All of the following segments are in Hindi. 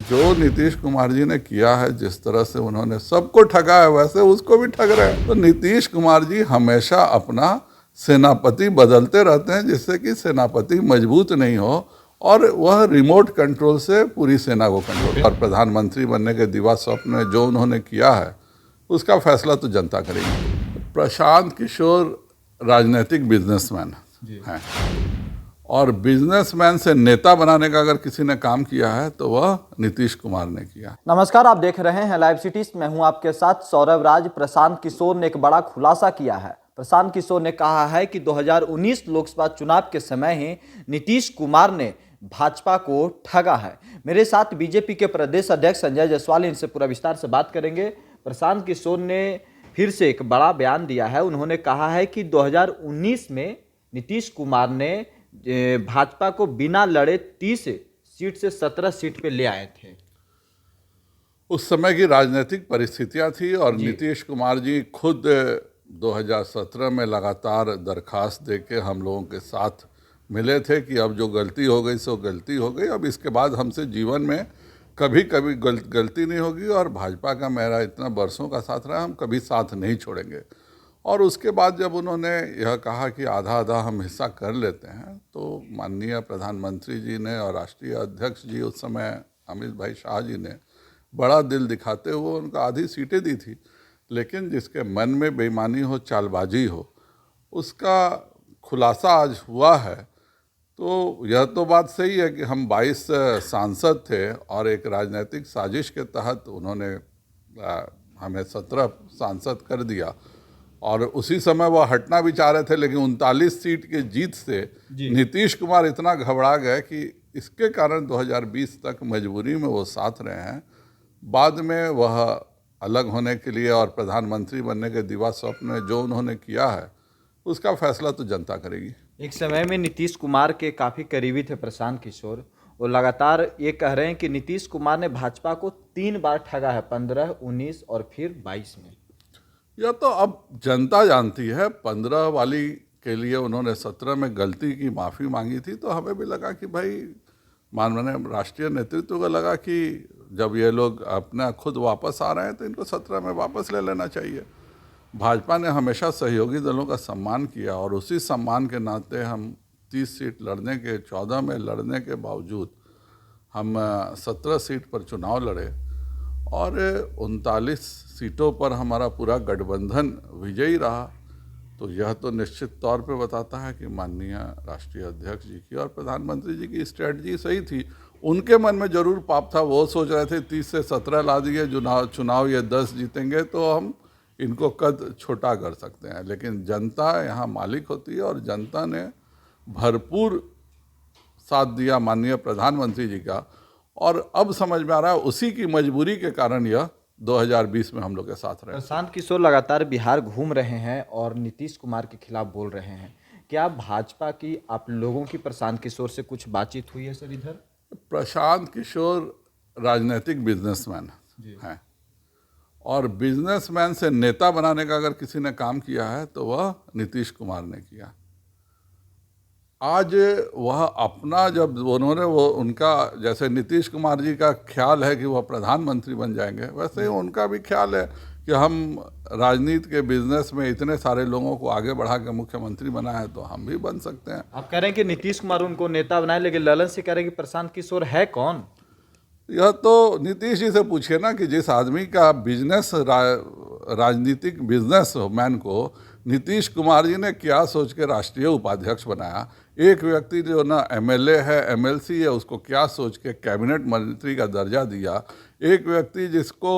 जो नीतीश कुमार जी ने किया है, जिस तरह से उन्होंने सबको ठगा है, वैसे उसको भी ठग रहे हैं। तो नीतीश कुमार जी हमेशा अपना सेनापति बदलते रहते हैं, जिससे कि सेनापति मजबूत नहीं हो और वह रिमोट कंट्रोल से पूरी सेना को कंट्रोल। और प्रधानमंत्री बनने के दिवा स्वप्न में जो उन्होंने किया है, उसका फैसला तो जनता करेगी। प्रशांत किशोर राजनीतिक बिजनेसमैन हैं और बिजनेसमैन से नेता बनाने का अगर किसी ने काम किया है तो वह नीतीश कुमार ने किया। नमस्कार, आप देख रहे हैं लाइव सिटीज। मैं हूं आपके साथ सौरभ राज। प्रशांत किशोर ने एक बड़ा खुलासा किया है। प्रशांत किशोर ने कहा है कि 2019 लोकसभा चुनाव के समय ही नीतीश कुमार ने भाजपा को ठगा है। मेरे साथ बीजेपी के प्रदेश अध्यक्ष संजय जायसवाल, इनसे पूरा विस्तार से बात करेंगे। प्रशांत किशोर ने फिर से एक बड़ा बयान दिया है। उन्होंने कहा है कि 2019 में नीतीश कुमार ने भाजपा को बिना लड़े 30 सीट से 17 सीट पे ले आए थे। उस समय की राजनीतिक परिस्थितियां थी और नीतीश कुमार जी खुद 2017 में लगातार दरखास्त देके हम लोगों के साथ मिले थे कि अब जो गलती हो गई सो गलती हो गई, अब इसके बाद हमसे जीवन में कभी कभी गलती नहीं होगी और भाजपा का मेरा इतना बरसों का साथ रहा, हम कभी साथ नहीं छोड़ेंगे। और उसके बाद जब उन्होंने यह कहा कि आधा आधा हम हिस्सा कर लेते हैं, तो माननीय प्रधानमंत्री जी ने और राष्ट्रीय अध्यक्ष जी उस समय अमित भाई शाह जी ने बड़ा दिल दिखाते हुए उनको आधी सीटें दी थी। लेकिन जिसके मन में बेईमानी हो, चालबाजी हो, उसका खुलासा आज हुआ है। तो यह तो बात सही है कि हम 22 सांसद थे और एक राजनीतिक साजिश के तहत उन्होंने हमें 17 सांसद कर दिया और उसी समय वह हटना भी चाह रहे थे, लेकिन 39 सीट की जीत से नीतीश कुमार इतना घबरा गए कि इसके कारण 2020 तक मजबूरी में वो साथ रहे हैं। बाद में वह अलग होने के लिए और प्रधानमंत्री बनने के दिवा स्वप्न में जो उन्होंने किया है, उसका फैसला तो जनता करेगी। एक समय में नीतीश कुमार के काफ़ी करीबी थे प्रशांत किशोर। वो लगातार ये कह रहे हैं कि नीतीश कुमार ने भाजपा को 3 बार ठगा है, 15, 19 और फिर 22 में। यह तो अब जनता जानती है। 15 वाली के लिए उन्होंने 17 में गलती की माफ़ी मांगी थी, तो हमें भी लगा कि भाई माननीय राष्ट्रीय नेतृत्व को लगा कि जब ये लोग अपना खुद वापस आ रहे हैं तो इनको 17 में वापस ले लेना चाहिए। भाजपा ने हमेशा सहयोगी दलों का सम्मान किया और उसी सम्मान के नाते हम 30 सीट लड़ने के 14 में लड़ने के बावजूद हम 17 सीट पर चुनाव लड़े और 39 सीटों पर हमारा पूरा गठबंधन विजयी रहा। तो यह तो निश्चित तौर पे बताता है कि माननीय राष्ट्रीय अध्यक्ष जी की और प्रधानमंत्री जी की स्ट्रेटजी सही थी। उनके मन में जरूर पाप था, वो सोच रहे थे 30 से 17 ला दिए, चुनाव ये 10 जीतेंगे तो हम इनको कद छोटा कर सकते हैं। लेकिन जनता यहाँ मालिक होती है और जनता ने भरपूर साथ दिया माननीय प्रधानमंत्री जी का और अब समझ में आ रहा है उसी की मजबूरी के कारण यह 2020 में हम लोग के साथ रहे। प्रशांत किशोर लगातार बिहार घूम रहे हैं और नीतीश कुमार के खिलाफ बोल रहे हैं। क्या भाजपा की, आप लोगों की प्रशांत किशोर से कुछ बातचीत हुई है सर? इधर प्रशांत किशोर राजनीतिक बिजनेसमैन हैं और बिजनेसमैन से नेता बनाने का अगर किसी ने काम किया है तो वह नीतीश कुमार ने किया। आज वह अपना, जब उन्होंने वो उनका, जैसे नीतीश कुमार जी का ख्याल है कि वह प्रधानमंत्री बन जाएंगे, वैसे ही उनका भी ख्याल है कि हम राजनीति के बिजनेस में इतने सारे लोगों को आगे बढ़ा के मुख्यमंत्री बनाए तो हम भी बन सकते हैं। आप कह रहे हैं कि नीतीश कुमार उनको नेता बनाए, लेकिन ललन से कह रहे हैं कि प्रशांत किशोर है कौन? यह तो नीतीश जी से पूछिए ना कि जिस आदमी का बिजनेस राजनीतिक बिजनेस मैन को नीतीश कुमार जी ने क्या सोच के राष्ट्रीय उपाध्यक्ष बनाया। एक व्यक्ति जो ना एमएलए है, एमएलसी है, उसको क्या सोच के कैबिनेट मंत्री का दर्जा दिया। एक व्यक्ति जिसको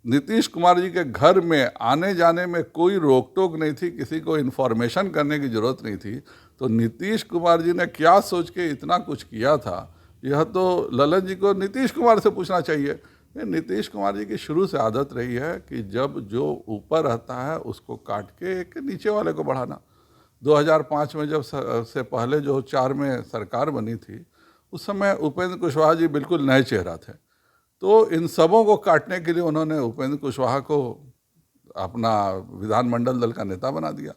नीतीश कुमार जी के घर में आने जाने में कोई रोक टोक नहीं थी, किसी को इन्फॉर्मेशन करने की ज़रूरत नहीं थी, तो नीतीश कुमार जी ने क्या सोच के इतना कुछ किया था, यह तो ललन जी को नीतीश कुमार से पूछना चाहिए। नीतीश कुमार जी की शुरू से आदत रही है कि जब जो ऊपर रहता है उसको काट के एक नीचे वाले को बढ़ाना। 2005 में जब से पहले जो 4 में सरकार बनी थी, उस समय उपेंद्र कुशवाहा जी बिल्कुल नए चेहरा थे, तो इन सबों को काटने के लिए उन्होंने उपेंद्र कुशवाहा को अपना विधानमंडल दल का नेता बना दिया।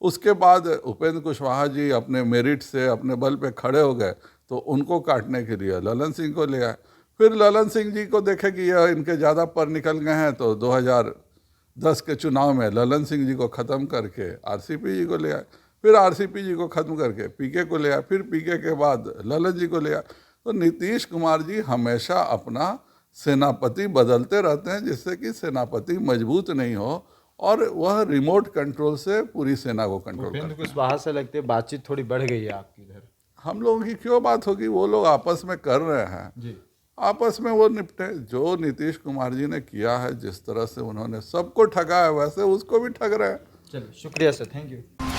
उसके बाद उपेंद्र कुशवाहा जी अपने मेरिट से अपने बल पे खड़े हो गए, तो उनको काटने के लिए ललन सिंह को ले आए। फिर ललन सिंह जी को देखे कि यह इनके ज़्यादा पर निकल गए हैं, तो 2010 के चुनाव में ललन सिंह जी को ख़त्म करके आरसीपी जी को ले आए, फिर आरसीपी जी को ख़त्म करके पीके को ले आए, फिर पीके के बाद ललन जी को ले आए। तो नीतीश कुमार जी हमेशा अपना सेनापति बदलते रहते हैं, जिससे कि सेनापति मजबूत नहीं हो और वह रिमोट कंट्रोल से पूरी सेना को कंट्रोल करे। उपेंद्र कुशवाहा से लगते है बातचीत थोड़ी बढ़ गई है आपकी इधर। हम लोगों की क्यों बात होगी, वो लोग आपस में कर रहे हैं जी, आपस में वो निपटे। जो नीतीश कुमार जी ने किया है, जिस तरह से उन्होंने सबको ठगा है, वैसे उसको भी ठग रहे हैं। चलिए शुक्रिया सर, थैंक यू।